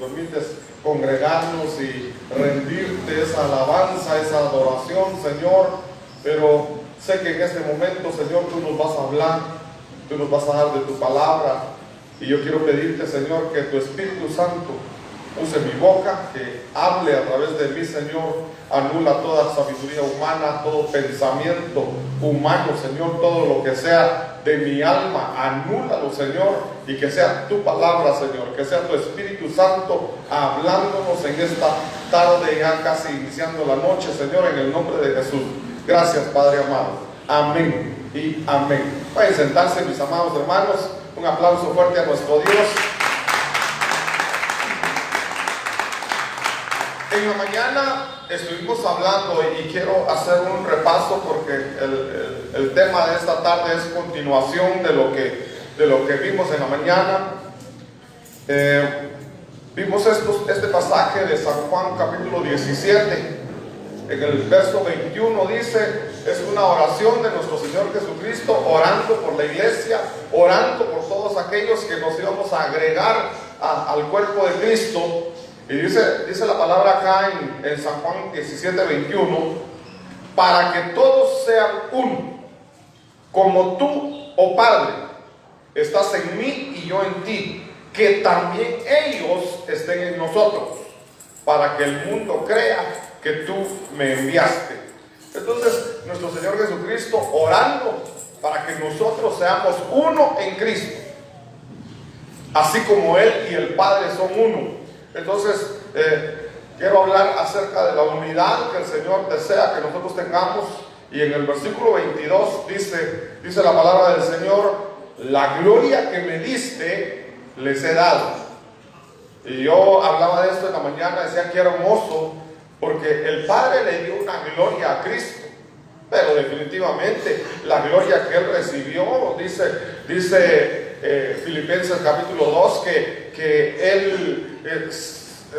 permites congregarnos y rendirte esa alabanza, esa adoración, Señor. Pero sé que en este momento, Señor, tú nos vas a hablar, tú nos vas a dar de tu palabra. Y yo quiero pedirte, Señor, que tu Espíritu Santo use mi boca, que hable a través de mí, Señor. Anula toda sabiduría humana, todo pensamiento humano, Señor, todo lo que sea de mi alma, anúlalo, Señor, y que sea tu palabra, Señor, que sea tu Espíritu Santo hablándonos en esta tarde, ya casi iniciando la noche, Señor, en el nombre de Jesús. Gracias, Padre amado. Amén y amén. Vayan a sentarse, mis amados hermanos. Un aplauso fuerte a nuestro Dios. En la mañana estuvimos hablando y quiero hacer un repaso porque el tema de esta tarde es continuación de lo que vimos en la mañana. Vimos este pasaje de San Juan capítulo 17. En el verso 21 dice, es una oración de nuestro Señor Jesucristo, orando por la iglesia, orando por todos aquellos que nos íbamos a agregar al cuerpo de Cristo. Y dice la palabra acá en San Juan 17, 21, para que todos sean uno, como tú, oh Padre, estás en mí y yo en ti, que también ellos estén en nosotros, para que el mundo crea que tú me enviaste. Entonces, nuestro Señor Jesucristo orando para que nosotros seamos uno en Cristo, así como Él y el Padre son uno. Entonces, quiero hablar acerca de la unidad que el Señor desea que nosotros tengamos. Y en el versículo 22 dice la palabra del Señor, la gloria que me diste les he dado. Y yo hablaba de esto en la mañana, decía que era hermoso, porque el Padre le dio una gloria a Cristo, pero definitivamente la gloria que Él recibió, dice Filipenses capítulo 2, que Él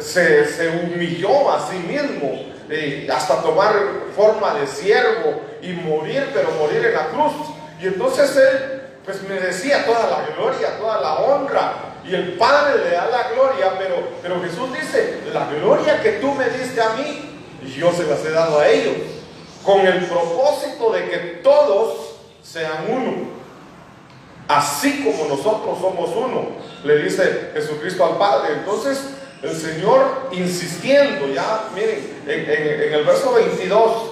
se humilló a sí mismo, hasta tomar forma de siervo y morir, pero morir en la cruz. Y entonces Él pues merecía toda la gloria, toda la honra, y el Padre le da la gloria, pero Jesús dice, la gloria que tú me diste a mí, yo se las he dado a ellos, con el propósito de que todos sean uno, así como nosotros somos uno, le dice Jesucristo al Padre. Entonces el Señor insistiendo, ya miren, en el verso 22,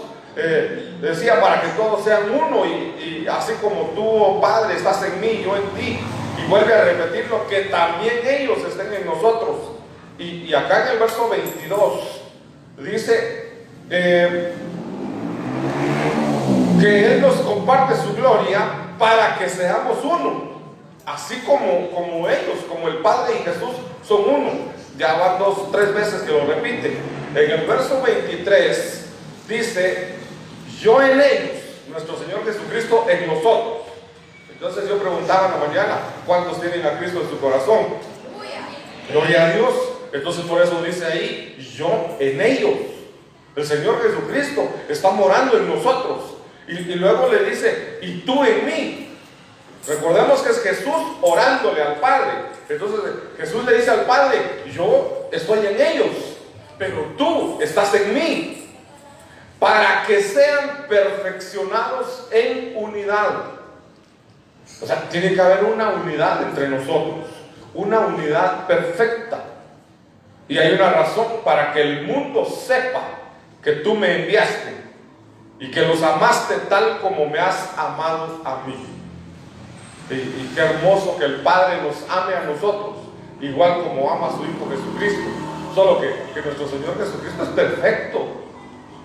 decía, para que todos sean uno, y así como tú, oh Padre, estás en mí, yo en ti. Y vuelve a repetirlo, que también ellos estén en nosotros. Y acá en el verso 22 dice que Él nos comparte su gloria para que seamos uno, así como ellos, como el Padre y Jesús son uno. Ya van 3 veces que lo repite. En el verso 23 dice, yo en ellos, nuestro Señor Jesucristo en nosotros. Entonces yo preguntaba en la mañana, ¿cuántos tienen a Cristo en su corazón? Gloria a Dios. Entonces por eso dice ahí, yo en ellos. El Señor Jesucristo está morando en nosotros. Y luego le dice, y tú en mí. Recordemos que es Jesús orándole al Padre. Entonces Jesús le dice al Padre, yo estoy en ellos, pero tú estás en mí, para que sean perfeccionados en unidad. O sea, tiene que haber una unidad entre nosotros, una unidad perfecta. Y hay una razón, para que el mundo sepa que tú me enviaste y que los amaste tal como me has amado a mí. Y qué hermoso que el Padre nos ame a nosotros, igual como ama a su Hijo Jesucristo. Solo que nuestro Señor Jesucristo es perfecto,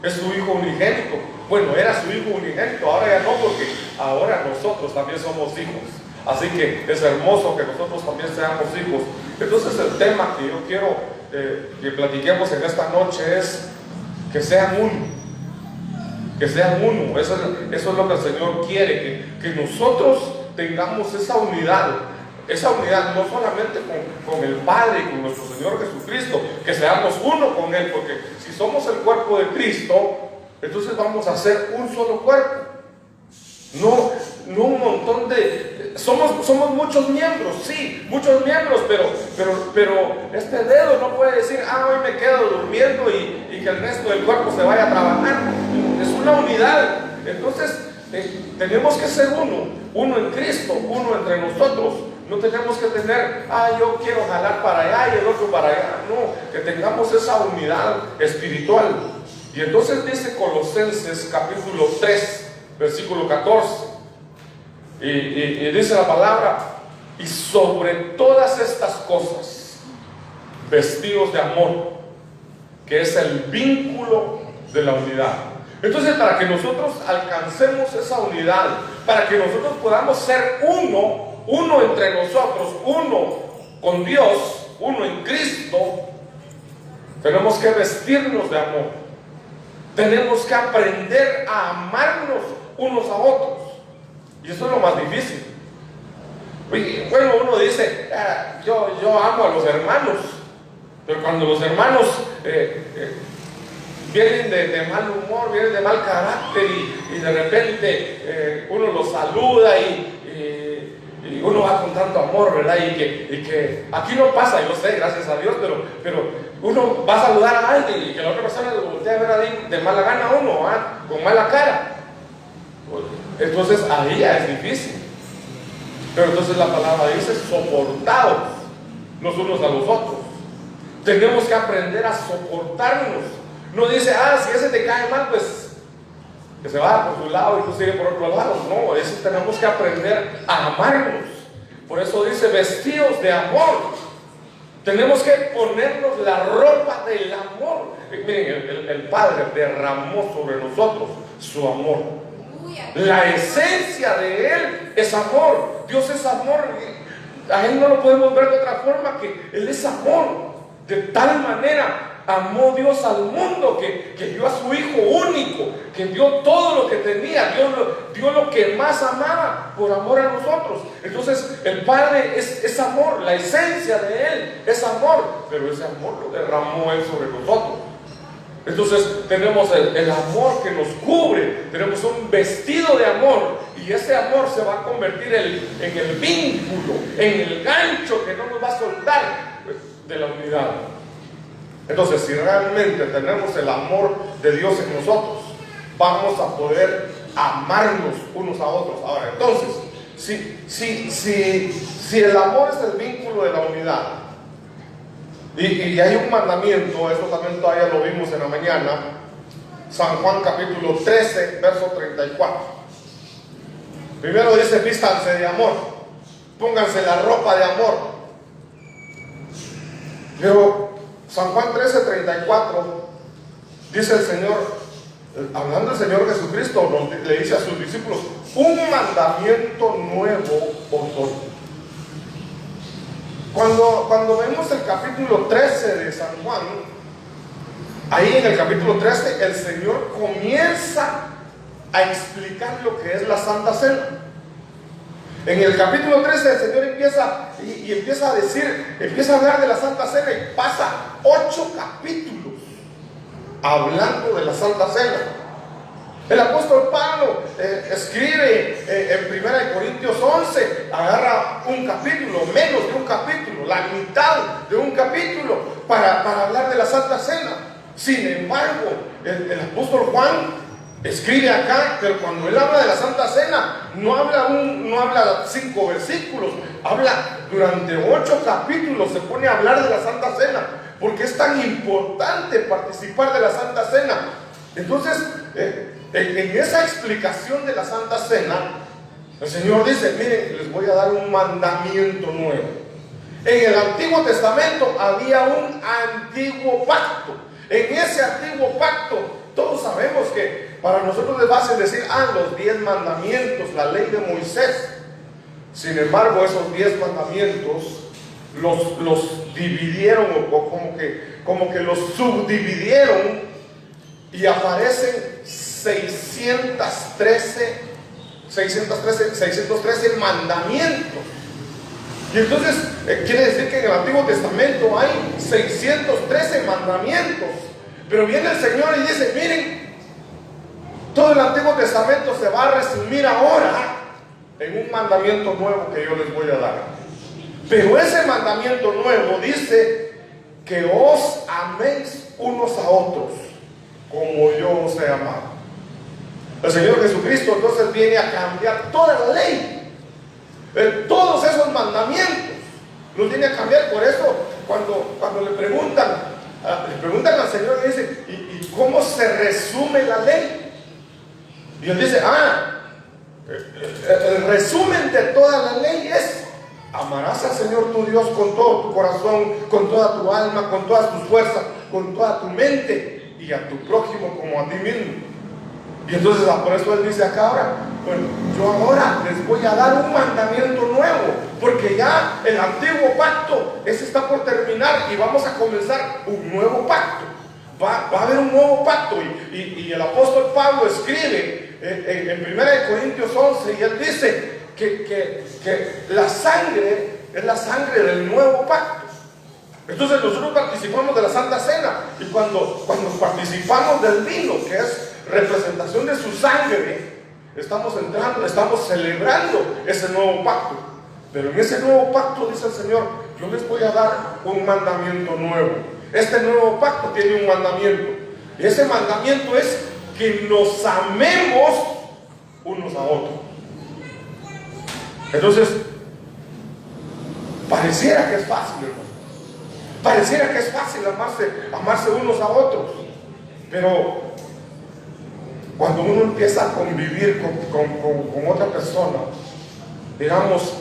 es su Hijo unigénito. Bueno, era su Hijo unigénito, ahora ya no, porque ahora nosotros también somos hijos. Así que es hermoso que nosotros también seamos hijos. Entonces el tema que yo quiero que platiquemos en esta noche es que sean uno. Que sean uno. Eso es lo que el Señor quiere, que nosotros tengamos esa unidad no solamente con el Padre y con nuestro Señor Jesucristo, que seamos uno con Él, porque si somos el cuerpo de Cristo, entonces vamos a ser un solo cuerpo. No un montón de somos muchos miembros, sí, muchos miembros, pero este dedo no puede decir, hoy me quedo durmiendo y que el resto del cuerpo se vaya a trabajar. Es una unidad. Entonces, tenemos que ser uno en Cristo, uno entre nosotros. No tenemos que tener, yo quiero jalar para allá y el otro para allá. No, que tengamos esa unidad espiritual. Y entonces dice Colosenses capítulo 3, versículo 14. Y dice la palabra: y sobre todas estas cosas, vestidos de amor, que es el vínculo de la unidad. Entonces, para que nosotros alcancemos esa unidad, para que nosotros podamos ser uno entre nosotros, uno con Dios, uno en Cristo, tenemos que vestirnos de amor. Tenemos que aprender a amarnos unos a otros. Y eso es lo más difícil. Bueno, uno dice, yo amo a los hermanos, pero cuando los hermanos vienen de mal humor, vienen de mal carácter y de repente uno los saluda y uno va con tanto amor, ¿verdad? Y que aquí no pasa, yo sé, gracias a Dios, pero uno va a saludar a alguien y que la otra persona lo voltea a ver ahí de mala gana a uno, con mala cara. Entonces ahí ya es difícil. Pero entonces la palabra dice: soportaos los unos a los otros. Tenemos que aprender a soportarnos. No dice, si ese te cae mal, pues que se vaya por su lado y tú sigue por otro lado. No, eso tenemos que aprender a amarnos. Por eso dice: vestidos de amor. Tenemos que ponernos la ropa del amor. Miren, el Padre derramó sobre nosotros su amor. La esencia de Él es amor. Dios es amor. A Él no lo podemos ver de otra forma que Él es amor. De tal manera amó Dios al mundo que dio a su Hijo único, que dio todo lo que tenía, dio lo que más amaba por amor a nosotros. Entonces el Padre es amor, la esencia de Él es amor, pero ese amor lo derramó Él sobre nosotros. Entonces tenemos el amor que nos cubre, tenemos un vestido de amor, y ese amor se va a convertir en el vínculo, en el gancho que no nos va a soltar de la unidad. Entonces, si realmente tenemos el amor de Dios en nosotros, vamos a poder amarnos unos a otros. Ahora, entonces, si el amor es el vínculo de la unidad, y hay un mandamiento, esto también todavía lo vimos en la mañana, San Juan capítulo 13, verso 34. Primero dice: vístanse de amor, pónganse la ropa de amor. Pero San Juan 13, 34, dice el Señor, hablando del Señor Jesucristo, le dice a sus discípulos: un mandamiento nuevo os doy. Cuando vemos el capítulo 13 de San Juan, ahí en el capítulo 13 el Señor comienza a explicar lo que es la Santa Cena. En el capítulo 13 el Señor empieza a decir, empieza a hablar de la Santa Cena, y pasa 8 capítulos hablando de la Santa Cena. El apóstol Pablo escribe en 1 Corintios 11, agarra un capítulo, menos de un capítulo, la mitad de un capítulo para hablar de la Santa Cena. Sin embargo, el apóstol Juan escribe acá, pero cuando él habla de la Santa Cena, no habla 5 versículos, habla durante 8 capítulos, se pone a hablar de la Santa Cena, porque es tan importante participar de la Santa Cena. Entonces, en esa explicación de la Santa Cena, el Señor dice: miren, les voy a dar un mandamiento nuevo. En el Antiguo Testamento había un antiguo pacto. En ese antiguo pacto, todos sabemos que para nosotros es fácil decir, los 10 mandamientos, la ley de Moisés. Sin embargo, esos 10 mandamientos los dividieron, o como que los subdividieron, y aparecen 613 mandamientos. Y entonces quiere decir que en el Antiguo Testamento hay 613 mandamientos. Pero viene el Señor y dice: miren, todo el Antiguo Testamento se va a resumir ahora en un mandamiento nuevo que yo les voy a dar. Pero ese mandamiento nuevo dice que os améis unos a otros como yo os he amado. El Señor Jesucristo entonces viene a cambiar toda la ley, todos esos mandamientos los viene a cambiar. Por eso cuando le preguntan al Señor, le dice, ¿y cómo se resume la ley? Y él dice, el resumen de toda la ley es: amarás al Señor tu Dios con todo tu corazón, con toda tu alma, con todas tus fuerzas, con toda tu mente, y a tu prójimo como a ti mismo. Y entonces por eso él dice acá ahora, bueno, yo ahora les voy a dar un mandamiento nuevo, porque ya el antiguo pacto, ese está por terminar y vamos a comenzar un nuevo pacto. Va a haber un nuevo pacto, y el apóstol Pablo escribe en 1 Corintios 11, y él dice que la sangre es la sangre del nuevo pacto. Entonces nosotros participamos de la Santa Cena, y cuando participamos del vino, que es representación de su sangre, estamos celebrando ese nuevo pacto. Pero en ese nuevo pacto, dice el Señor, yo les voy a dar un mandamiento nuevo. Este nuevo pacto tiene un mandamiento, y ese mandamiento es que nos amemos unos a otros. Entonces, pareciera que es fácil, hermano. Pareciera que es fácil amarse unos a otros, pero cuando uno empieza a convivir con otra persona, digamos,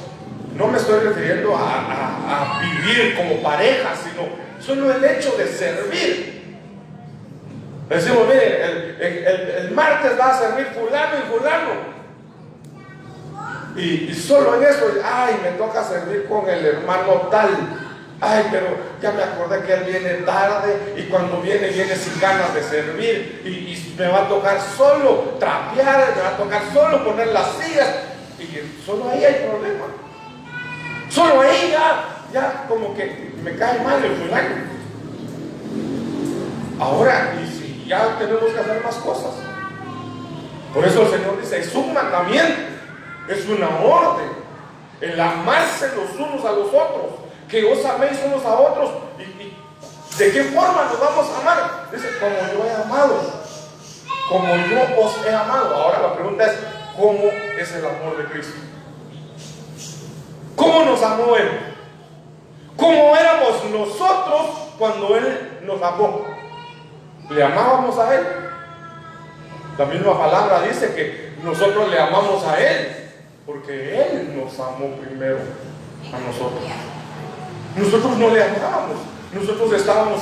no me estoy refiriendo a vivir como pareja, sino solo el hecho de servir. Decimos, mire, el martes va a servir fulano y fulano, y solo en eso, me toca servir con el hermano tal. Pero ya me acordé que él viene tarde, y cuando viene sin ganas de servir, y me va a tocar solo trapear, me va a tocar solo poner las sillas, y solo ahí hay problema. Solo ahí ya como que me cae mal el fulano. Ahora, y si ya tenemos que hacer más cosas. Por eso el Señor dice, es un mandamiento, es una orden, el amarse los unos a los otros, que os améis unos a otros. ¿Y de qué forma nos vamos a amar? Dice, como yo he amado, como yo os he amado. Ahora la pregunta es, ¿cómo es el amor de Cristo? ¿Cómo nos amó Él? ¿Cómo éramos nosotros cuando Él nos amó? ¿Le amábamos a Él? La misma palabra dice que nosotros le amamos a Él, porque Él nos amó primero a nosotros. Nosotros no le amábamos, nosotros estábamos,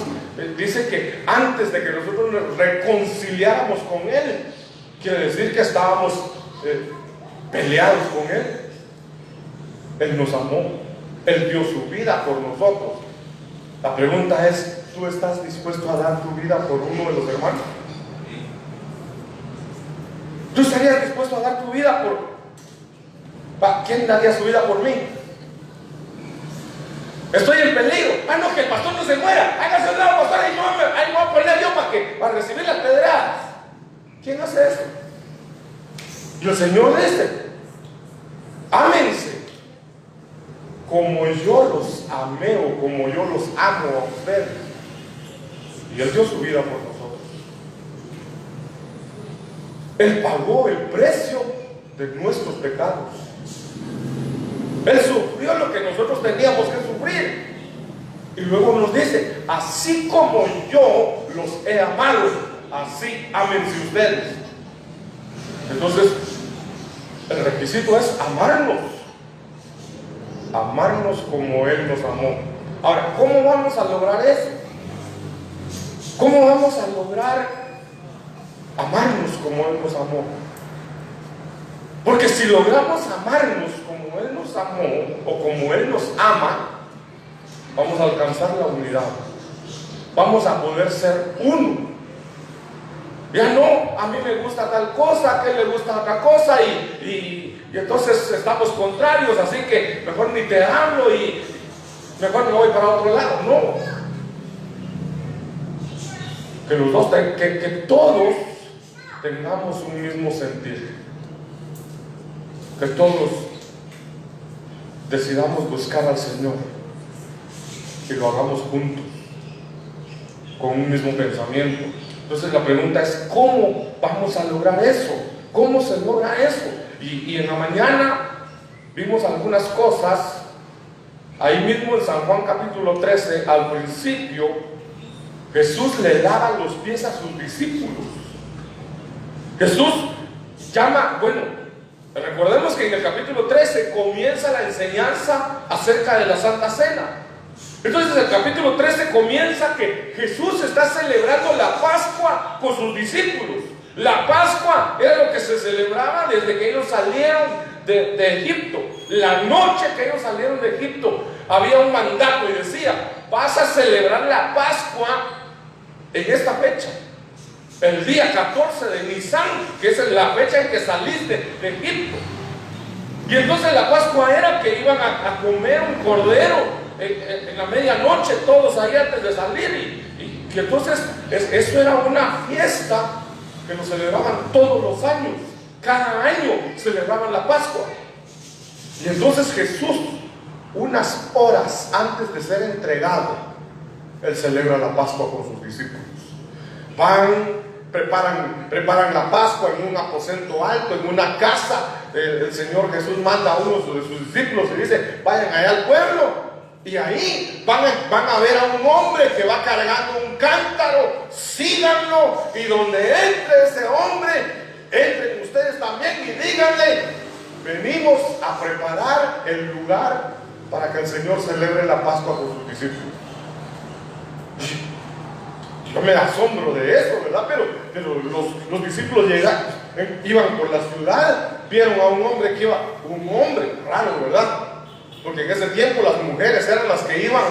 dice que antes de que nosotros nos reconciliáramos con Él, quiere decir que estábamos peleados con Él. Él nos amó, Él dio su vida por nosotros. La pregunta es, ¿tú estás dispuesto a dar tu vida por uno de los hermanos? ¿Tú estarías dispuesto a dar tu vida por... ¿Quién daría su vida por mí? Estoy en peligro. No, que el pastor no se muera. Hágase un lado, pastor. Ahí no va a poner yo para recibir las pedradas. ¿Quién hace eso? Y el Señor dice, ámense como yo los amé, o como yo los amo a ustedes. Y Él dio su vida por nosotros. Él pagó el precio de nuestros pecados. Él sufrió lo que nosotros teníamos que sufrir. Y luego nos dice, así como yo los he amado, así ámense ustedes. Entonces, el requisito es amarnos. Amarnos como Él nos amó. Ahora, ¿cómo vamos a lograr eso? ¿Cómo vamos a lograr amarnos como Él nos amó? Porque si logramos amarnos como Él nos amó, o como Él nos ama, vamos a alcanzar la unidad. Vamos a poder ser uno. Ya no, a mí me gusta tal cosa, a él le gusta otra cosa, y entonces estamos contrarios, así que mejor ni te hablo y mejor me voy para otro lado. No. Que los dos, que todos tengamos un mismo sentir. Que todos decidamos buscar al Señor y lo hagamos juntos, con un mismo pensamiento. Entonces la pregunta es, ¿cómo vamos a lograr eso? ¿Cómo se logra eso? Y en la mañana vimos algunas cosas. Ahí mismo en San Juan capítulo 13, al principio, Jesús le lava los pies a sus discípulos. Jesús llama, recordemos que en el capítulo 13 comienza la enseñanza acerca de la Santa Cena. Entonces el capítulo 13 comienza que Jesús está celebrando la Pascua con sus discípulos. La Pascua era lo que se celebraba desde que ellos salieron de Egipto. La noche que ellos salieron de Egipto había un mandato y decía: vas a celebrar la Pascua en esta fecha, el día 14 de Nisan, que es la fecha en que saliste de Egipto. Y entonces la Pascua era que iban a comer un cordero en la medianoche, todos ahí antes de salir. Y entonces eso era una fiesta que lo celebraban todos los años. Cada año celebraban la Pascua. Y entonces Jesús, unas horas antes de ser entregado, Él celebra la Pascua con sus discípulos. Preparan la Pascua en un aposento alto, en una casa. El Señor Jesús manda a uno de sus discípulos y dice: vayan allá al pueblo, y ahí van a ver a un hombre que va cargando un cántaro. Síganlo, y donde entre ese hombre, entren ustedes también y díganle: venimos a preparar el lugar para que el Señor celebre la Pascua con sus discípulos. Yo me asombro de eso, ¿verdad? Pero los discípulos iban por la ciudad, vieron a un hombre que iba, un hombre raro, ¿verdad? Porque en ese tiempo las mujeres eran las que iban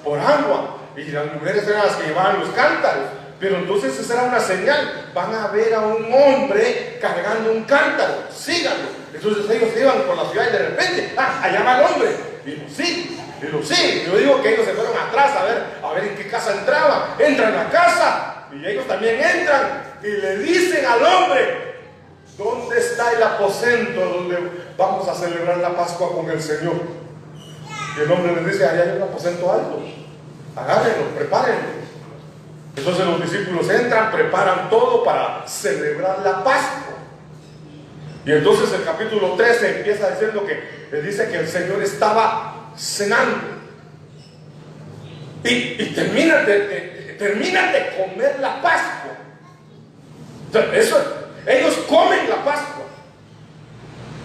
por agua y las mujeres eran las que llevaban los cántaros. Pero entonces esa era una señal: van a ver a un hombre cargando un cántaro, síganlo. Entonces ellos iban por la ciudad y de repente, allá va el hombre. Dijo, sí. Yo digo que ellos se fueron atrás a ver en qué casa entraban. Entran a la casa y ellos también entran y le dicen al hombre: ¿dónde está el aposento donde vamos a celebrar la Pascua con el Señor? Y el hombre les dice: allá hay un aposento alto, agárrenlo, prepárenlo. Entonces los discípulos entran, preparan todo para celebrar la Pascua. Y entonces el capítulo 13 empieza diciendo que dice que el Señor estaba cenando y terminan de comer la Pascua. Entonces, ellos comen la Pascua,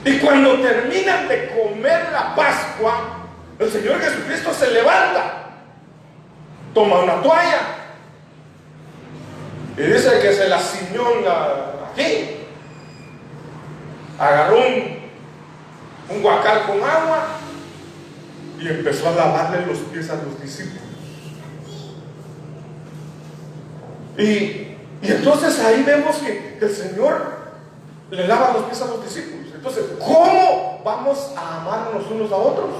y cuando terminan de comer la Pascua, el Señor Jesucristo se levanta, toma una toalla y dice que se la ciñó aquí, agarró un guacal con agua y empezó a lavarle los pies a los discípulos. Y entonces ahí vemos que el Señor le lava los pies a los discípulos. Entonces, ¿cómo vamos a amarnos unos a otros?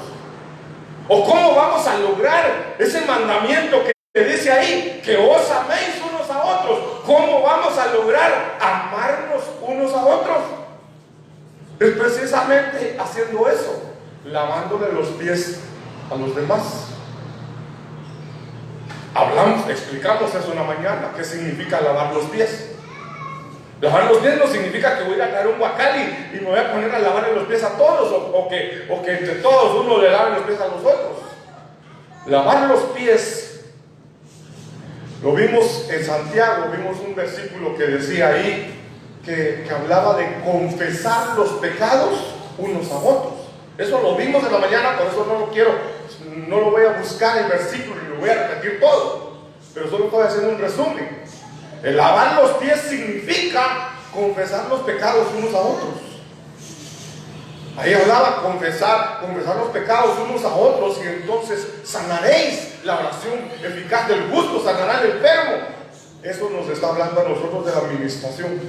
¿O cómo vamos a lograr ese mandamiento que dice ahí, que os améis unos a otros? ¿Cómo vamos a lograr amarnos unos a otros? Es precisamente haciendo eso, lavándole los pies a los demás. Explicamos eso en la mañana. ¿Qué significa lavar los pies? Lavar los pies no significa que voy a traer un guacal y me voy a poner a lavarle los pies a todos, o que entre todos uno le lave los pies a los otros. Lavar los pies, lo vimos en Santiago, vimos un versículo que decía ahí, que hablaba de confesar los pecados unos a otros. Eso lo vimos en la mañana, por eso no lo voy a buscar el versículo y lo voy a repetir todo, pero solo estoy haciendo un resumen. El lavar los pies significa confesar los pecados unos a otros. Ahí hablaba confesar los pecados unos a otros, y entonces sanaréis. La oración eficaz del justo sanará al enfermo. Eso nos está hablando a nosotros de la administración.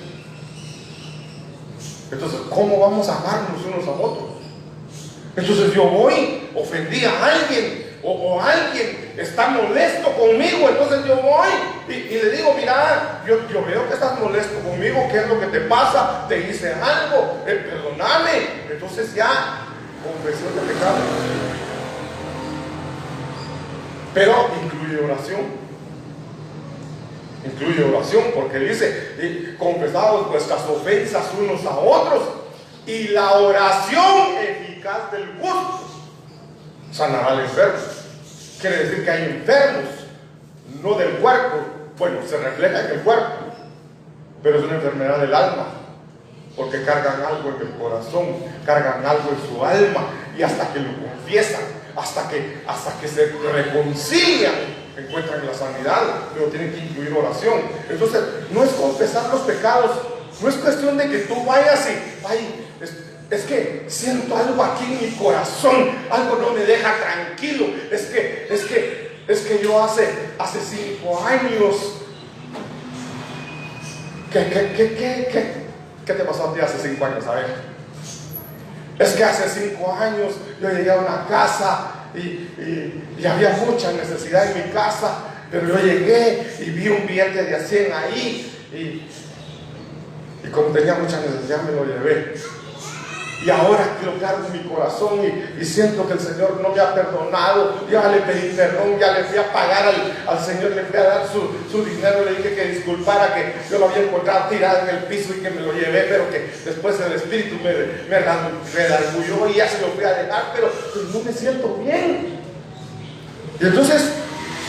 Entonces, ¿cómo vamos a amarnos unos a otros? Entonces yo voy, ofendí a alguien, o alguien está molesto conmigo, entonces yo voy y le digo: mira, yo veo que estás molesto conmigo, ¿qué es lo que te pasa? Te hice algo, perdóname. Entonces ya confesión de pecado. Pero incluye oración. Incluye oración, porque dice: confesaos vuestras ofensas unos a otros, y la oración eficaz del justo sanará al enfermo. Quiere decir que hay enfermos, no del cuerpo. Bueno, se refleja en el cuerpo, pero es una enfermedad del alma, porque cargan algo en el corazón, cargan algo en su alma, y hasta que lo confiesan, hasta que se reconcilian, encuentran la sanidad, pero tienen que incluir oración. Entonces, no es confesar los pecados, no es cuestión de que tú vayas y, ay, es que siento algo aquí en mi corazón, algo no me deja tranquilo, es que yo hace 5 años, ¿qué te pasó a ti hace 5 años? A ver, es que hace 5 años yo llegué a una casa y había mucha necesidad en mi casa, pero yo llegué y vi un billete de 100 ahí y como tenía mucha necesidad me lo llevé. Y ahora que lo cargo en mi corazón y siento que el Señor no me ha perdonado, ya le pedí perdón, ya le fui a pagar al Señor, le fui a dar su dinero, le dije que disculpara, que yo lo había encontrado tirado en el piso y que me lo llevé, pero que después el Espíritu me redarguyó y ya se lo fui a dejar, pero no me siento bien. Y entonces,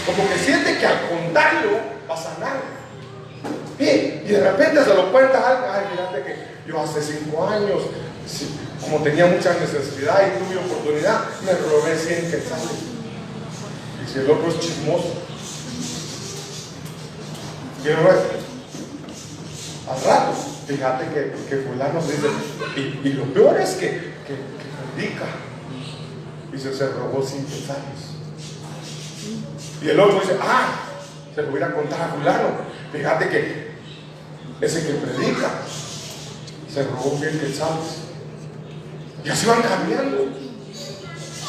como que siente que al contarlo va a sanar. Y de repente se lo cuenta a alguien: ay, fíjate que yo hace 5 años, como tenía mucha necesidad y tuve oportunidad, me robé 100 quetzales. Y si el otro es chismoso, quiero ver, al rato, fíjate que fulano dice, y lo peor es que predica, y se robó 100 quetzales. Y el otro dice: se lo voy a ir a contar a fulano, fíjate que ese que predica se robó 100 quetzales. Y así van cambiando.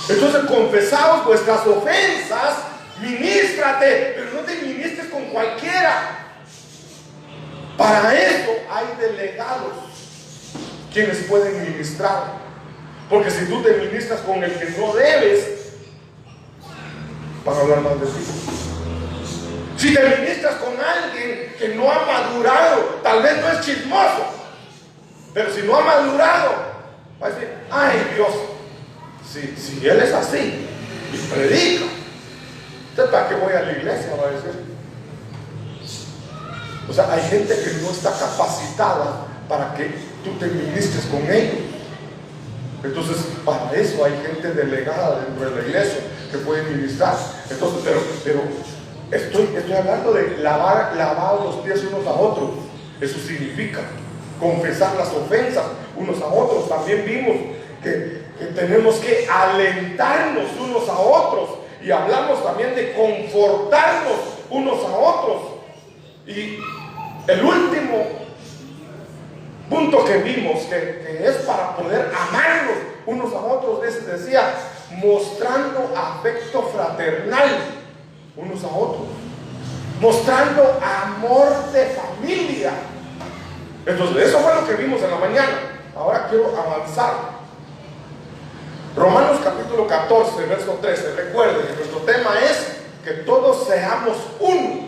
Entonces, confesaos vuestras ofensas, ministrate, pero no te ministres con cualquiera. Para eso hay delegados quienes pueden ministrar. Porque si tú te ministras con el que no debes, van a hablar mal de ti. Si te ministras con alguien que no ha madurado, tal vez no es chismoso, pero si no ha madurado, va a decir: ay Dios, si él es así y predica, ¿entonces para qué voy a la iglesia? Va a decir. O sea, hay gente que no está capacitada para que tú te ministres con ellos. Entonces, para eso hay gente delegada dentro de la iglesia que puede ministrar. Entonces, pero estoy hablando de lavar los pies unos a otros. Eso significa confesar las ofensas unos a otros. También vimos que tenemos que alentarnos unos a otros, y hablamos también de confortarnos unos a otros. Y el último punto que vimos, que es para poder amarnos unos a otros, decía: mostrando afecto fraternal unos a otros, mostrando amor de familia. Entonces, eso fue lo que vimos en la mañana. Ahora quiero avanzar. Romanos capítulo 14, verso 13. Recuerden que nuestro tema es que todos seamos uno,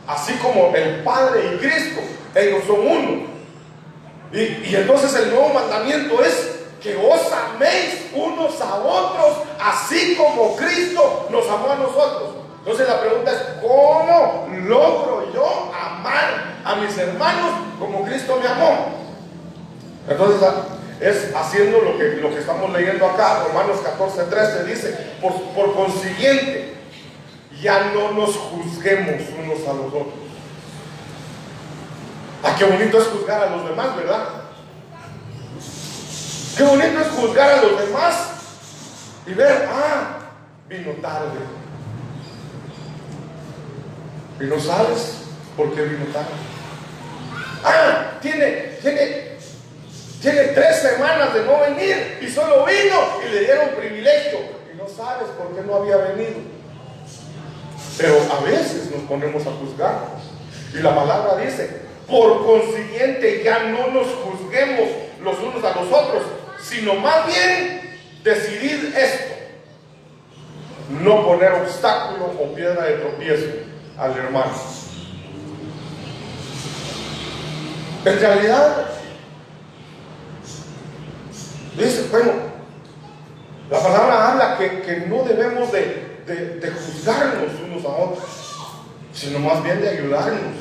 así como el Padre y Cristo, ellos son uno. Y entonces el nuevo mandamiento es que os améis unos a otros, así como Cristo nos amó a nosotros. Entonces la pregunta es: ¿cómo logro yo amar a mis hermanos como Cristo me amó? Entonces es haciendo lo que estamos leyendo acá. Romanos 14:13 dice: por consiguiente, ya no nos juzguemos unos a los otros. Qué bonito es juzgar a los demás, ¿verdad? Qué bonito es juzgar a los demás y ver: vino tarde. ¿Y no sabes por qué vino tarde? Tiene 3 semanas de no venir y solo vino y le dieron privilegio. Y no sabes por qué no había venido. Pero a veces nos ponemos a juzgar. Y la palabra dice: por consiguiente, ya no nos juzguemos los unos a los otros, sino más bien Decidid esto: no poner obstáculo o piedra de tropiezo al hermano. En realidad, dice, bueno, la palabra habla que no debemos de juzgarnos unos a otros, sino más bien de ayudarnos.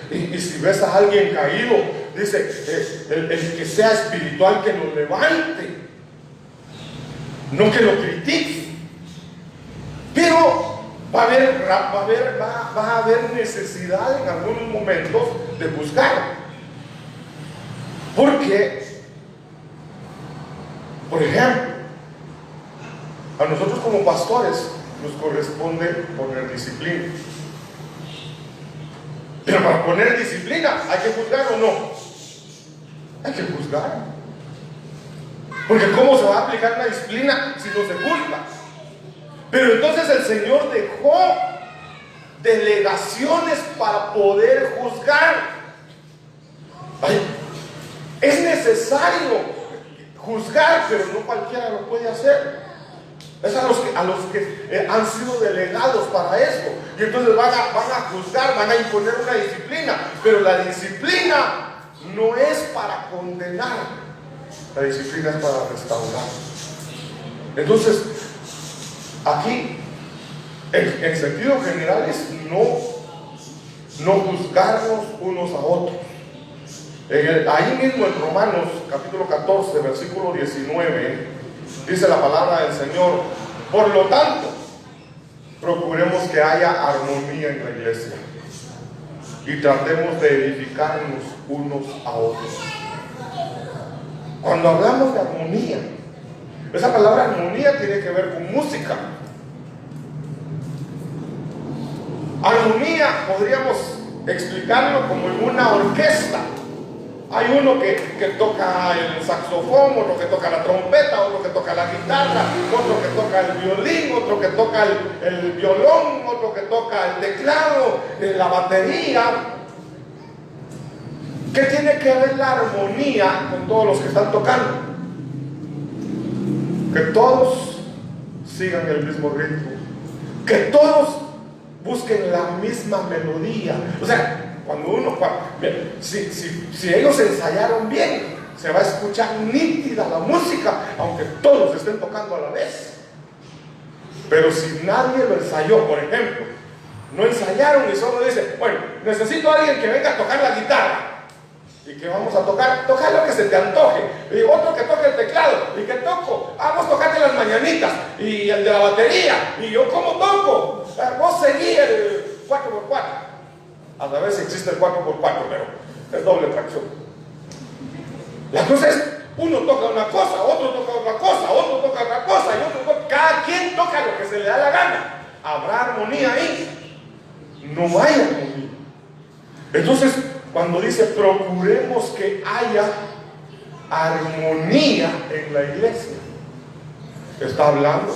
Y si ves a alguien caído, dice, el que sea espiritual, que lo levante, no que lo critique. Pero va a haber necesidad en algunos momentos de juzgar, porque, por ejemplo, a nosotros como pastores nos corresponde poner disciplina. Pero para poner disciplina, ¿hay que juzgar o no? Hay que juzgar. Porque ¿cómo se va a aplicar una disciplina si no se juzga? Pero entonces el Señor dejó delegaciones para poder juzgar. Es necesario juzgar, pero no cualquiera lo puede hacer. Es a los que han sido delegados para esto. Y entonces van a juzgar, van a imponer una disciplina. Pero la disciplina no es para condenar, la disciplina es para restaurar. Entonces, aquí, en sentido general, es no juzgarnos unos a otros. Ahí mismo en Romanos capítulo 14, versículo 19, dice la palabra del Señor: por lo tanto, procuremos que haya armonía en la iglesia y tratemos de edificarnos unos a otros. Cuando hablamos de armonía, esa palabra armonía tiene que ver con música. Armonía podríamos explicarlo como en una orquesta. Hay uno que toca el saxofón, otro que toca la trompeta, otro que toca la guitarra, otro que toca el violín, otro que toca el violón, otro que toca el teclado, la batería. ¿Qué tiene que ver la armonía con todos los que están tocando? Que todos sigan el mismo ritmo, que todos busquen la misma melodía. O sea, si ellos ensayaron bien, se va a escuchar nítida la música, aunque todos estén tocando a la vez. Pero si nadie lo ensayó, por ejemplo, no ensayaron y solo dicen, bueno, necesito a alguien que venga a tocar la guitarra, y que vamos a tocar lo que se te antoje, y otro que toque el teclado, y que toco, vos tocate las mañanitas, y el de la batería, y yo como toco, vos seguí el 4x4. A veces existe el 4x4, pero es doble tracción. La cosa es, uno toca una cosa, otro toca otra cosa, otro toca otra cosa, y otro toca, cada quien toca lo que se le da la gana. ¿Habrá armonía ahí? No hay armonía. Entonces, cuando dice procuremos que haya armonía en la iglesia, está hablando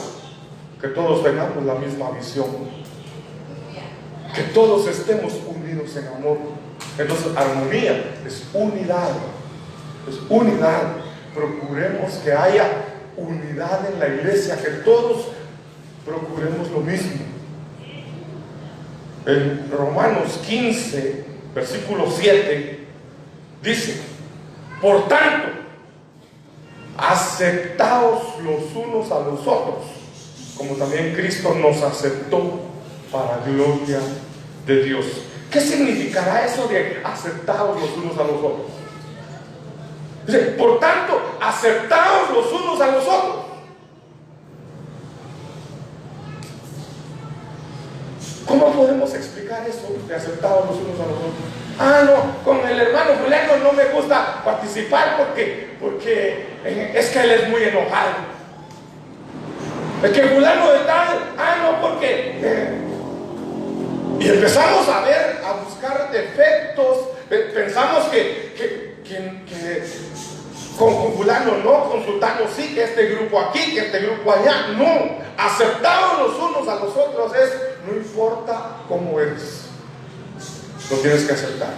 que todos tengamos la misma visión, que todos estemos unidos en amor. Entonces, armonía es unidad, es unidad. Procuremos que haya unidad en la iglesia, que todos procuremos lo mismo. En Romanos 15, versículo 7, dice: por tanto, aceptaos los unos a los otros, como también Cristo nos aceptó para gloria de Dios. ¿Qué significará eso de aceptaos los unos a los otros? Dice, por tanto, aceptaos los unos a los otros. ¿Cómo podemos explicar eso de aceptados los unos a los otros? No, con el hermano fulano no me gusta participar porque es que él es muy enojado. Es que fulano de tal, no, porque... Y empezamos a buscar defectos. Pensamos que con fulano no, con sultano sí, que este grupo aquí, que este grupo allá. No, aceptados los unos a los otros es, no importa cómo eres, lo tienes que aceptar.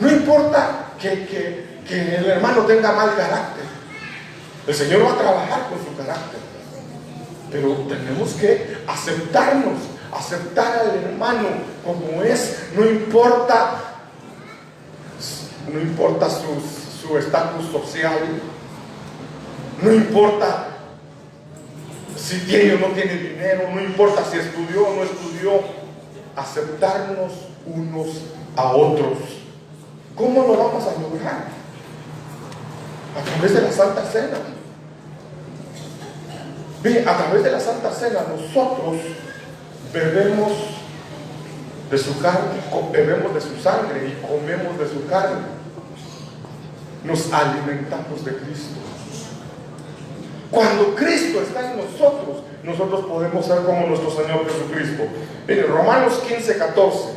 No importa que el hermano tenga mal carácter, El Señor va a trabajar con su carácter, pero tenemos que aceptarnos, aceptar al hermano como es, no importa su estatus social, no importa si tiene o no tiene dinero, no importa si estudió o no estudió, aceptarnos unos a otros. ¿Cómo lo vamos a lograr? A través de la Santa Cena. Bien, a través de la Santa Cena nosotros bebemos de su carne, bebemos de su sangre y comemos de su carne. Nos alimentamos de Cristo. Cuando Cristo está en nosotros, nosotros podemos ser como nuestro Señor Jesucristo. Miren, Romanos 15:14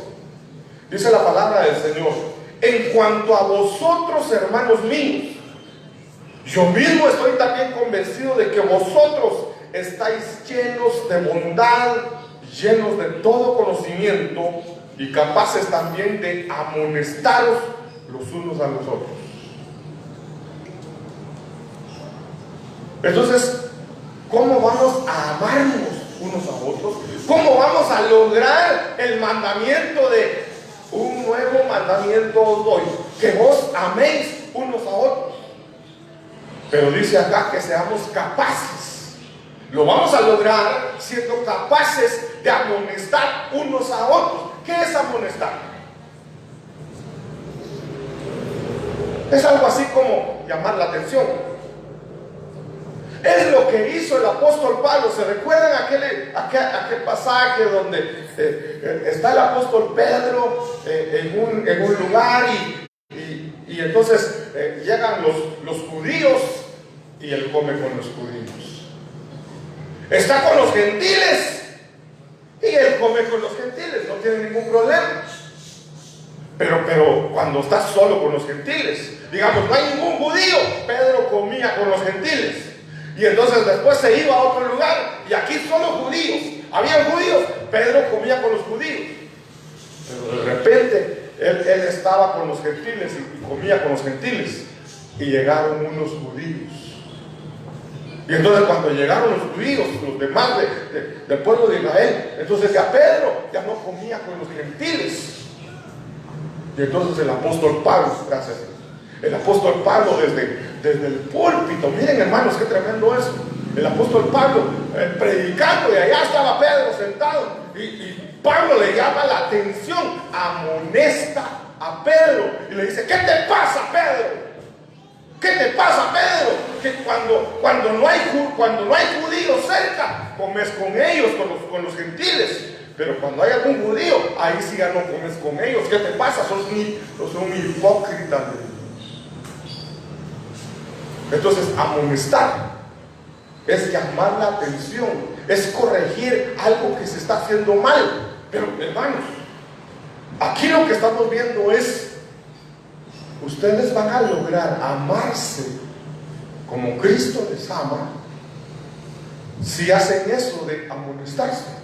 dice la palabra del Señor: en cuanto a vosotros, hermanos míos, yo mismo estoy también convencido de que vosotros estáis llenos de bondad, llenos de todo conocimiento y capaces también de amonestaros los unos a los otros. Entonces, ¿cómo vamos a amarnos unos a otros? ¿Cómo vamos a lograr el mandamiento de un nuevo mandamiento os doy? Que vos améis unos a otros. Pero dice acá que seamos capaces. Lo vamos a lograr siendo capaces de amonestar unos a otros. ¿Qué es amonestar? Es algo así como llamar la atención. Es lo que hizo el apóstol Pablo. ¿Se recuerdan aquel pasaje donde está el apóstol Pedro en un lugar y entonces llegan los judíos y él come con los judíos? Está con los gentiles y él come con los gentiles, no tiene ningún problema. Pero cuando está solo con los gentiles, digamos, no hay ningún judío, Pedro comía con los gentiles. Y entonces después se iba a otro lugar y aquí solo judíos. Habían judíos, Pedro comía con los judíos. Pero de repente él estaba con los gentiles y comía con los gentiles. Y llegaron unos judíos. Y entonces cuando llegaron los judíos, los demás del pueblo de Israel, entonces ya Pedro ya no comía con los gentiles. Y entonces el apóstol Pablo, gracias a Dios, el apóstol Pablo desde el púlpito, miren hermanos, qué tremendo eso. El apóstol Pablo predicando y allá estaba Pedro sentado y Pablo le llama la atención, amonesta a Pedro y le dice: ¿qué te pasa, Pedro? ¿Qué te pasa, Pedro? Que cuando no hay judíos cerca, comes con ellos, con los gentiles. Pero cuando hay algún judío, ahí sí ya no comes con ellos. ¿Qué te pasa? Sos un hipócrita. Entonces, amonestar es llamar la atención, es corregir algo que se está haciendo mal. Pero hermanos, aquí lo que estamos viendo es: ustedes van a lograr amarse como Cristo les ama si hacen eso de amonestarse.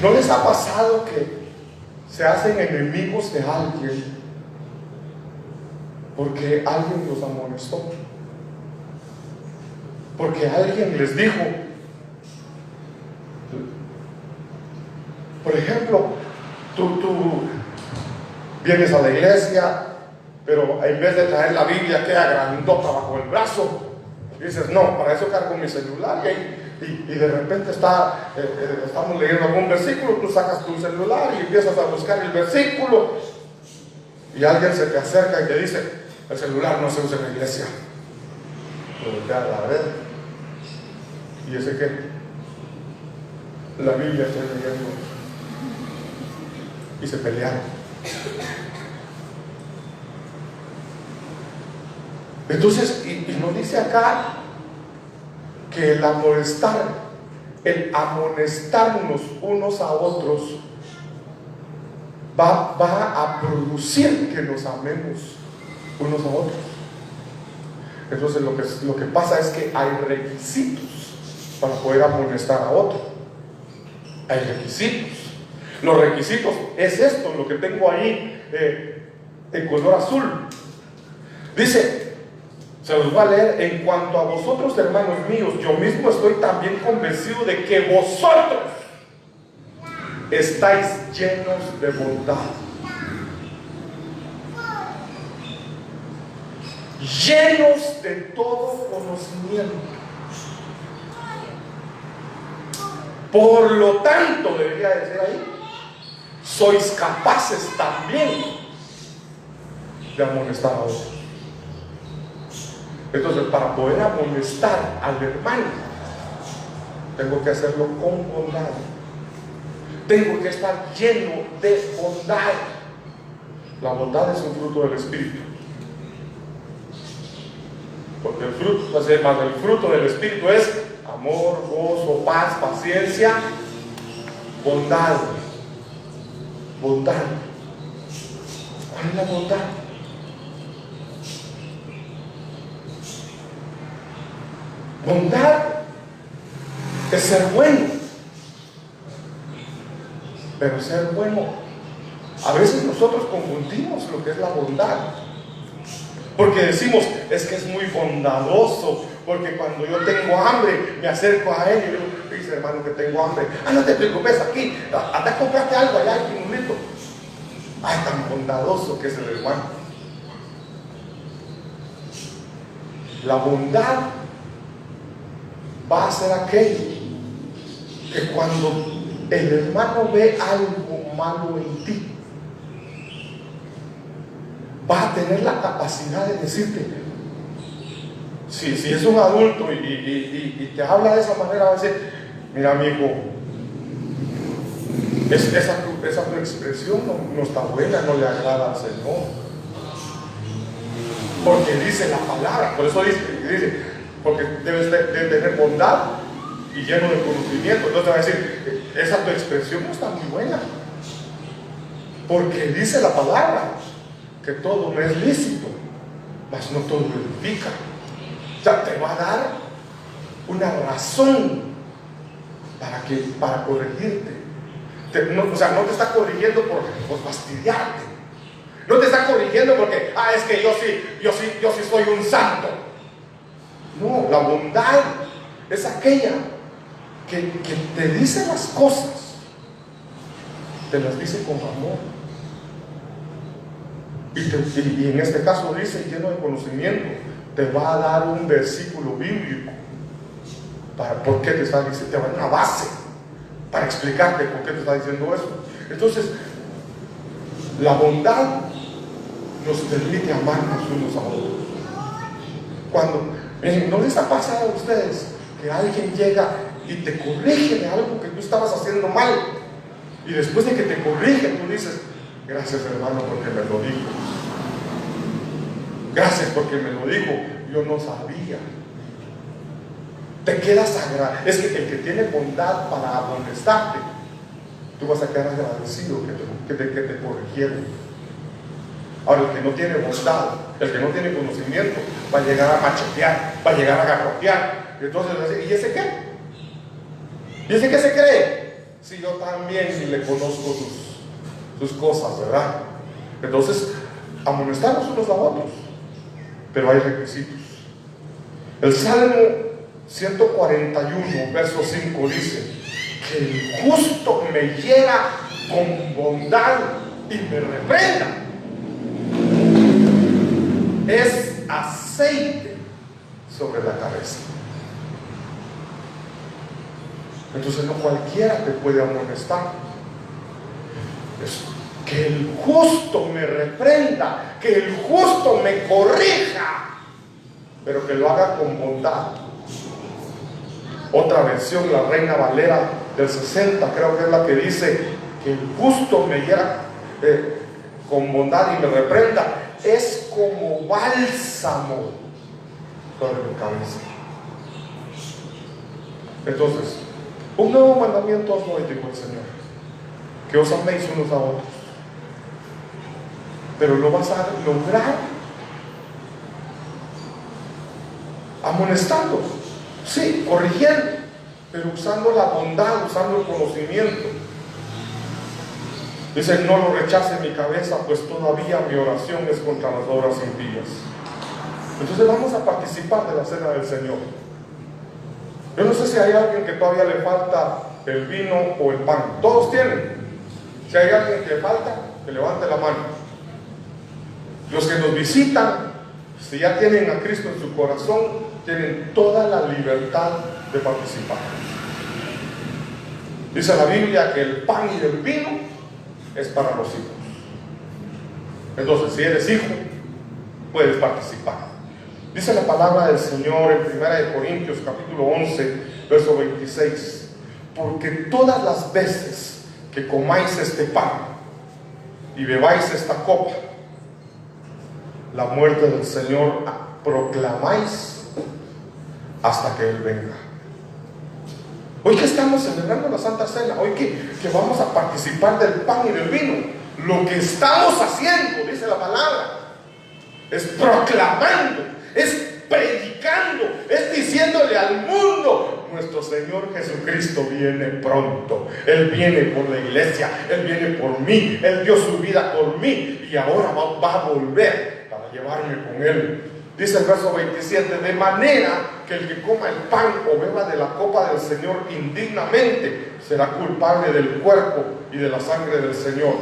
¿No les ha pasado que se hacen enemigos de alguien porque alguien los amonestó? Porque alguien les dijo, por ejemplo, tú vienes a la iglesia, pero en vez de traer la Biblia queda grandota bajo el brazo, dices: no, para eso cargo mi celular. Y de repente estamos leyendo algún versículo, tú sacas tu celular y empiezas a buscar el versículo, y alguien se te acerca y te dice: el celular no se usa en la iglesia. Pero ya la red. ¿Y ese qué? La Biblia estoy leyendo. Y se pelearon. Entonces, y nos dice acá que el amonestarnos unos a otros va a producir que nos amemos unos a otros. Entonces lo que pasa es que hay requisitos para poder amonestar a otro. Hay requisitos. Los requisitos es esto, lo que tengo ahí en color azul. Dice, se los voy a leer: en cuanto a vosotros, hermanos míos, yo mismo estoy también convencido de que vosotros estáis llenos de bondad, llenos de todo conocimiento. Por lo tanto, debería decir ahí, sois capaces también de amonestar a otros. Entonces, para poder amonestar al hermano, tengo que hacerlo con bondad. Tengo que estar lleno de bondad. La bondad es un fruto del Espíritu. Porque el fruto del Espíritu es amor, gozo, paz, paciencia, bondad. Bondad. ¿Cuál es la bondad? Bondad es ser bueno. Pero ser bueno, a veces nosotros confundimos lo que es la bondad. Porque decimos, es que es muy bondadoso, porque cuando yo tengo hambre, me acerco a él y le digo, dice, hermano, que tengo hambre. No te preocupes, aquí, anda a comprarte algo allá, un momento. Ay, tan bondadoso que es el hermano. La bondad va a ser aquello que cuando el hermano ve algo malo en ti, va a tener la capacidad de decirte, si es un adulto y te habla de esa manera, va a decir, mira, amigo, esa tu expresión no está buena, no le agrada al Señor. Porque dice la palabra, por eso dice porque debes de tener bondad y lleno de conocimiento. Entonces va a decir, esa tu expresión no está muy buena, porque dice la palabra que todo me es lícito, mas no todo me edifica. O sea, te va a dar una razón para corregirte. O sea, no te está corrigiendo por fastidiarte. No te está corrigiendo porque, es que yo sí soy un santo. No, la bondad es aquella que te dice las cosas, te las dice con amor. Y en este caso dice, lleno de conocimiento, te va a dar un versículo bíblico. ¿Por qué te está diciendo? Te va a dar una base para explicarte por qué te está diciendo eso. Entonces, la bondad nos permite amarnos unos a otros. ¿No les ha pasado a ustedes que alguien llega y te corrige de algo que tú estabas haciendo mal? Y después de que te corrige, tú dices, gracias, hermano, porque me lo dijo. Gracias porque me lo dijo. Yo no sabía. Te quedas agradecido. Es que el que tiene bondad para amonestarte, tú vas a quedar agradecido que te corrigieron. Ahora, el que no tiene bondad, el que no tiene conocimiento, va a llegar a machetear, va a llegar a garrotear. Entonces, ¿y ese qué? ¿Y ese qué se cree? Si yo también ni le conozco sus cosas, ¿verdad? Entonces, amonestamos unos a otros, pero hay requisitos. El Salmo 141, verso 5 dice, que el justo me hiera con bondad y me reprenda. Es aceite sobre la cabeza. Entonces no cualquiera te puede amonestar. Es que el justo me reprenda, que el justo me corrija, pero que lo haga con bondad. Otra versión, la Reina Valera del 60, creo que es la que dice que el justo me hiera con bondad y me reprenda. Es como bálsamo sobre mi cabeza. Entonces, un nuevo mandamiento os doy, dijo el Señor, que os améis unos a otros. Pero lo vas a lograr amonestando, sí, corrigiendo, pero usando la bondad, usando el conocimiento. Dice, no lo rechace mi cabeza, pues todavía mi oración es contra las obras impías. Entonces vamos a participar de la cena del Señor. Yo no sé si hay alguien que todavía le falta el vino o el pan. Todos tienen. Si hay alguien que le falta, que levante la mano. Los que nos visitan, si ya tienen a Cristo en su corazón, tienen toda la libertad de participar. Dice la Biblia que el pan y el vino es para los hijos. Entonces, si eres hijo, puedes participar. Dice la palabra del Señor en 1 Corintios capítulo 11, verso 26: porque todas las veces que comáis este pan y bebáis esta copa, la muerte del Señor proclamáis hasta que Él venga. Hoy que estamos celebrando la Santa Cena, hoy que vamos a participar del pan y del vino, lo que estamos haciendo, dice la palabra, es proclamando, es predicando, es diciéndole al mundo: nuestro Señor Jesucristo viene pronto. Él viene por la iglesia, Él viene por mí, Él dio su vida por mí y ahora va a volver para llevarme con Él. Dice el verso 27: de manera que el que coma el pan o beba de la copa del Señor indignamente será culpable del cuerpo y de la sangre del Señor.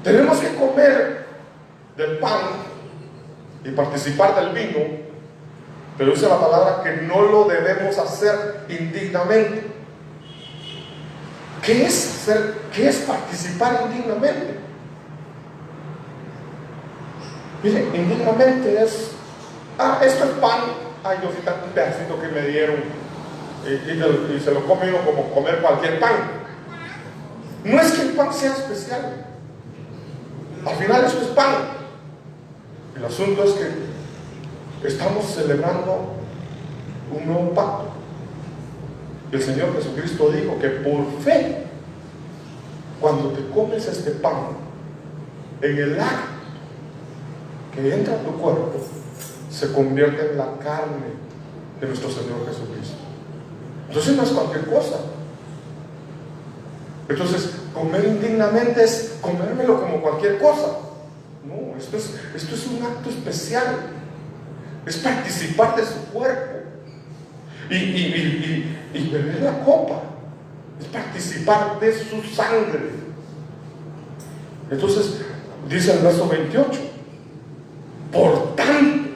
Tenemos que comer del pan y participar del vino, pero dice la palabra que no lo debemos hacer indignamente. ¿Qué es participar indignamente? Miren, indignamente es: esto es pan, yo sí tanto un pedacito que me dieron, y se lo come uno como comer cualquier pan. No es que el pan sea especial, al final eso es pan. El asunto es que estamos celebrando un nuevo pacto. El Señor Jesucristo dijo que por fe, cuando te comes este pan, en el acto que entra a tu cuerpo, se convierte en la carne de nuestro Señor Jesucristo. Entonces no es cualquier cosa. Entonces, comer indignamente es comérmelo como cualquier cosa. No, esto es un acto especial. Es participar de su cuerpo. Y beber la copa es participar de su sangre. Entonces, dice el verso 28: por tanto,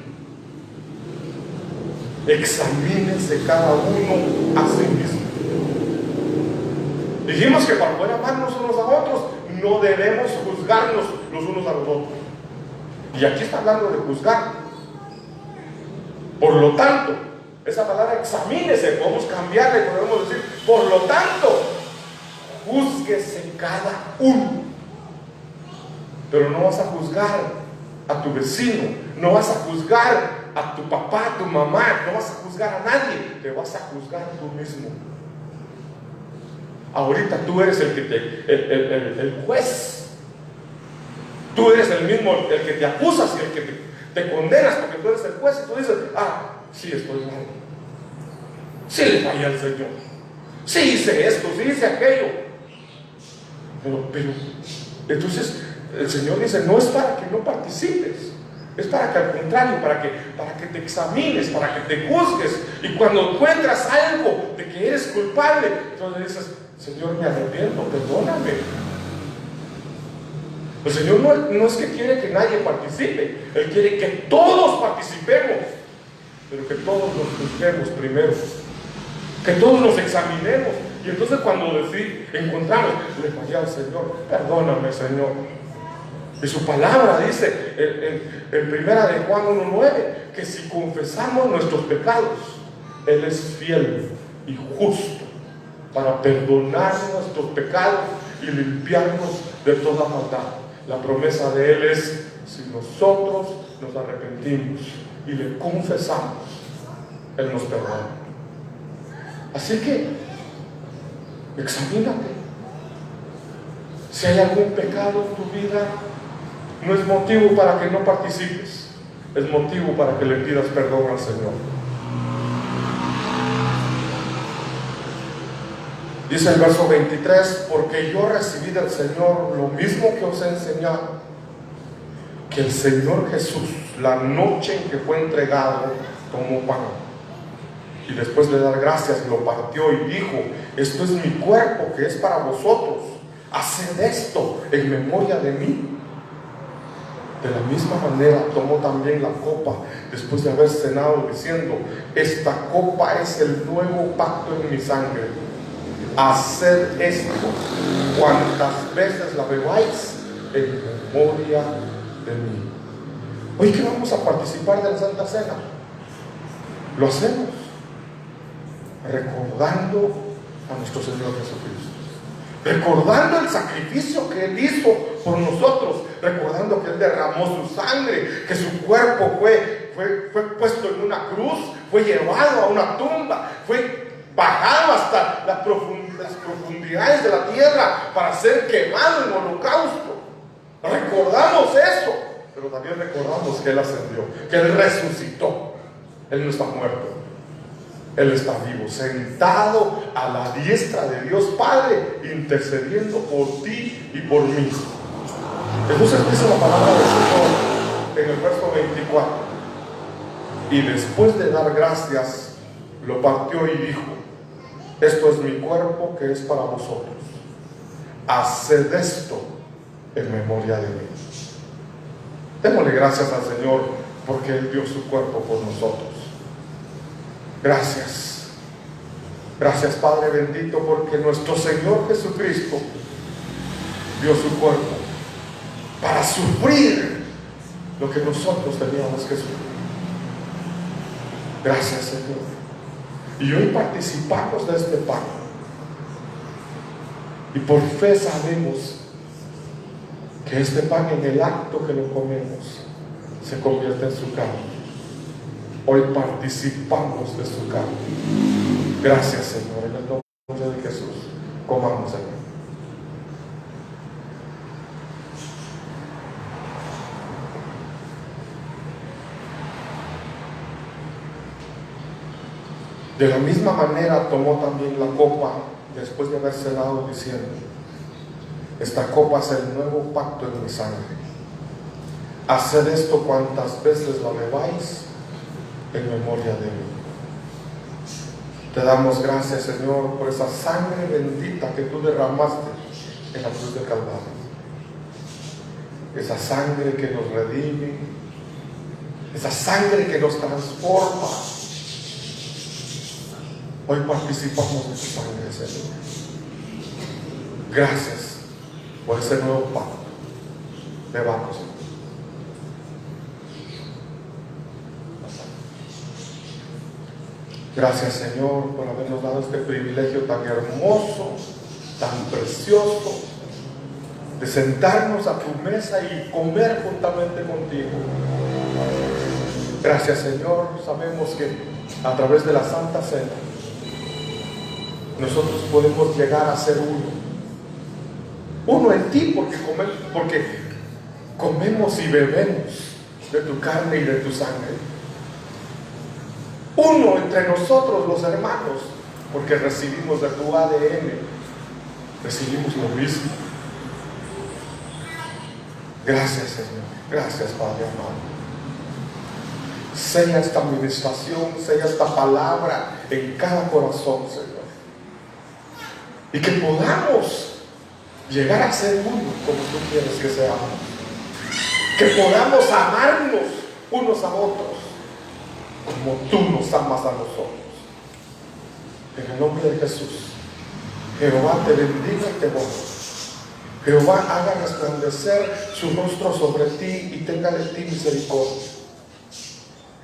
examínense cada uno a sí mismo. Dijimos que para poder amarnos unos a otros, no debemos juzgarnos los unos a los otros. Y aquí está hablando de juzgar. Por lo tanto, esa palabra examínese, podemos cambiarle, podemos decir: por lo tanto, júzguese cada uno. Pero no vas a juzgar a tu vecino, no vas a juzgar a tu papá, a tu mamá, no vas a juzgar a nadie, te vas a juzgar tú mismo. Ahorita tú eres el juez. Tú eres el mismo, el que te acusas y el que te condenas, porque tú eres el juez y tú dices: sí, estoy mal, sí le fallé al Señor, sí hice esto, sí hice aquello. Pero entonces el Señor dice: no es para que no participes, es para que al contrario, para que te examines, para que te juzgues, y cuando encuentras algo de que eres culpable, entonces dices: Señor, me arrepiento, perdóname. El Señor no es que quiere que nadie participe, Él quiere que todos participemos, pero que todos nos juzguemos primero, que todos nos examinemos, y entonces cuando encontramos: le fallé al Señor, perdóname, Señor. Y su palabra dice en 1 de Juan 1:9 que si confesamos nuestros pecados, Él es fiel y justo para perdonar nuestros pecados y limpiarnos de toda maldad. La promesa de Él es: si nosotros nos arrepentimos y le confesamos, Él nos perdona. Así que examínate. Si hay algún pecado en tu vida, no es motivo para que no participes, es motivo para que le pidas perdón al Señor. Dice el verso 23: porque yo recibí del Señor lo mismo que os he enseñado, que el Señor Jesús, la noche en que fue entregado, tomó pan y después de dar gracias lo partió y dijo: esto es mi cuerpo que es para vosotros, haced esto en memoria de mí. De la misma manera tomó también la copa después de haber cenado, diciendo: esta copa es el nuevo pacto en mi sangre, haced esto cuantas veces la bebáis en memoria de mí. Hoy que vamos a participar de la Santa Cena, lo hacemos recordando a nuestro Señor Jesucristo, recordando el sacrificio que Él hizo por nosotros, recordando que Él derramó su sangre, que su cuerpo fue puesto en una cruz, fue llevado a una tumba, fue bajado hasta las profundidades de la tierra para ser quemado en holocausto. Recordamos eso, pero también recordamos que Él ascendió, que Él resucitó. Él no está muerto, Él está vivo, sentado a la diestra de Dios Padre, intercediendo por ti y por mí. Entonces dice la palabra del Señor en el verso 24: y después de dar gracias, lo partió y dijo: esto es mi cuerpo que es para vosotros, haced esto en memoria de mí. Démosle gracias al Señor porque Él dio su cuerpo por nosotros. Gracias. Gracias, Padre bendito, porque nuestro Señor Jesucristo dio su cuerpo para sufrir lo que nosotros teníamos que sufrir. Gracias, Señor. Y hoy participamos de este pan. Y por fe sabemos que este pan, en el acto que lo comemos, se convierte en su carne. Hoy participamos de su carne. Gracias, Señor, en el nombre de Jesús. Comamos, Señor. De la misma manera tomó también la copa después de haber cenado, diciendo: esta copa es el nuevo pacto en mi sangre, haced esto cuantas veces la bebáis en memoria de mí. Te damos gracias, Señor, por esa sangre bendita que tú derramaste en la cruz del Calvario, esa sangre que nos redime, esa sangre que nos transforma. Hoy participamos de tu sangre, Señor. Gracias por ese nuevo pacto. Bebamos, Señor. Gracias, Señor, por habernos dado este privilegio tan hermoso, tan precioso, de sentarnos a tu mesa y comer juntamente contigo. Gracias, Señor. Sabemos que a través de la Santa Cena nosotros podemos llegar a ser uno en ti, porque comemos y bebemos de tu carne y de tu sangre. Uno entre nosotros los hermanos, porque recibimos de tu ADN, recibimos lo mismo. Gracias, Señor. Gracias, Padre amado. Sella esta administración, sella esta palabra en cada corazón, Señor. Y que podamos llegar a ser uno como tú quieres que seamos. Que podamos amarnos unos a otros como tú nos amas a nosotros. En el nombre de Jesús, Jehová te bendiga y te guarde. Jehová haga resplandecer su rostro sobre ti y tenga de ti misericordia.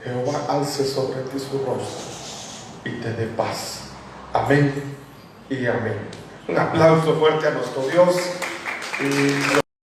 Jehová alce sobre ti su rostro y te dé paz. Amén y amén. Un aplauso fuerte a nuestro Dios.